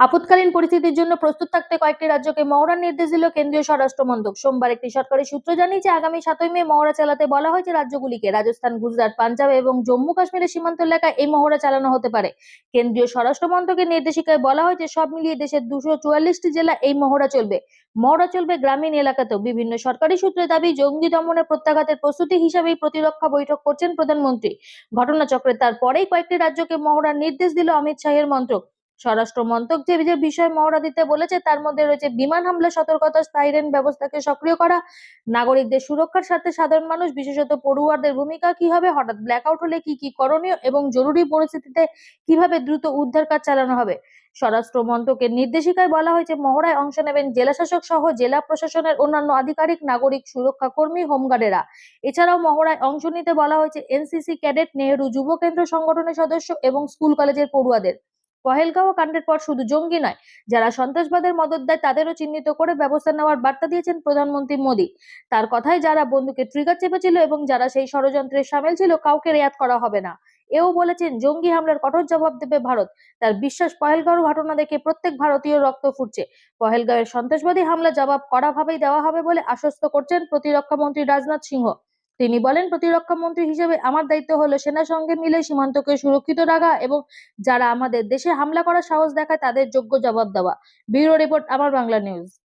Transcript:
আপৎকালীন পরিস্থিতির জন্য প্রস্তুত থাকতে কয়েকটি রাজ্যকে মহড়ার নির্দেশ দিল কেন্দ্রীয় স্বরাষ্ট্র মন্ত্রক। সোমবার একটি সরকারি সূত্র জানিয়েছে, আগামী 7 মে মহড়া চালাতে বলা হয়েছে রাজ্যগুলিকে। রাজস্থান, গুজরাট, পাঞ্জাব এবং জম্মু কাশ্মীরের সীমান্ত এলাকায় এই মহড়া চালানো হতে পারে। কেন্দ্রীয় স্বরাষ্ট্র মন্ত্রকের নির্দেশিকায় বলা হয়েছে, সব মিলিয়ে দেশের 244টি জেলা এই মহড়া চলবে। মহড়া চলবে গ্রামীণ এলাকাতেও। বিভিন্ন সরকারি সূত্রে দাবি, জঙ্গি দমনের প্রত্যাঘাতের প্রস্তুতি হিসাবেই প্রতিরক্ষা বৈঠক করছেন প্রধানমন্ত্রী। ঘটনাচক্রে তারপরেই কয়েকটি রাজ্যকে মহড়ার নির্দেশ দিল অমিত শাহের মন্ত্রক। স্বরাষ্ট্র মন্ত্রক যে যে বিষয় মহড়া দিতে বলেছে তার মধ্যে রয়েছে বিমান হামলা সতর্কতা, সাইরেন ব্যবস্থাকে সক্রিয় করা, নাগরিকদের সুরক্ষার স্বার্থে সাধারণ মানুষ বিশেষত পড়ুয়ারদের ভূমিকা কি হবে, হঠাৎ ব্ল্যাকআউট হলে কি কি করণীয় এবং জরুরি পরিস্থিতিতে কিভাবে দ্রুত উদ্ধার কাজ চালানো হবে। স্বরাষ্ট্র মন্ত্রকের নির্দেশিকায় বলা হয়েছে, মহড়ায় অংশ নেবেন জেলাশাসক সহ জেলা প্রশাসনের অন্যান্য আধিকারিক, নাগরিক সুরক্ষা কর্মী, হোমগার্ডেরা। এছাড়াও মহড়ায় অংশ নিতে বলা হয়েছে এনসিসি ক্যাডেট, নেহেরু যুব কেন্দ্র সংগঠনের সদস্য এবং স্কুল কলেজের পড়ুয়াদের। পহেলগাঁও কাণ্ডের পর শুধু জঙ্গি নয়, যারা সন্ত্রাসবাদের মদদ দেয় তাদেরও চিহ্নিত করে ব্যবস্থা নেওয়ার বার্তা দিয়েছেন প্রধানমন্ত্রী মোদী। তার কথায়, যারা বন্দুকের ট্রিগার চেপেছিল এবং যারা সেই ষড়যন্ত্রে সামিল ছিল কাউকে রেয়াত করা হবে না। এও বলেছেন, জঙ্গি হামলার কঠোর জবাব দেবে ভারত। তার বিশ্বাস, পহেলগাঁওর ঘটনা দেখে প্রত্যেক ভারতীয় রক্ত ফুটছে। পহেলগাঁওয়ের সন্ত্রাসবাদী হামলা জবাব কড়াভাবেই দেওয়া হবে বলে আশ্বস্ত করছেন প্রতিরক্ষা মন্ত্রী রাজনাথ সিংহ। তিনি বলেন, প্রতিরক্ষা মন্ত্রী হিসেবে আমার দায়িত্ব হলো সেনার সঙ্গে মিলে সীমান্তকে সুরক্ষিত রাখা এবং যারা আমাদের দেশে হামলা করার সাহস দেখায় তাদের যোগ্য জবাব দেওয়া। ব্যুরো রিপোর্ট, আমার বাংলা নিউজ।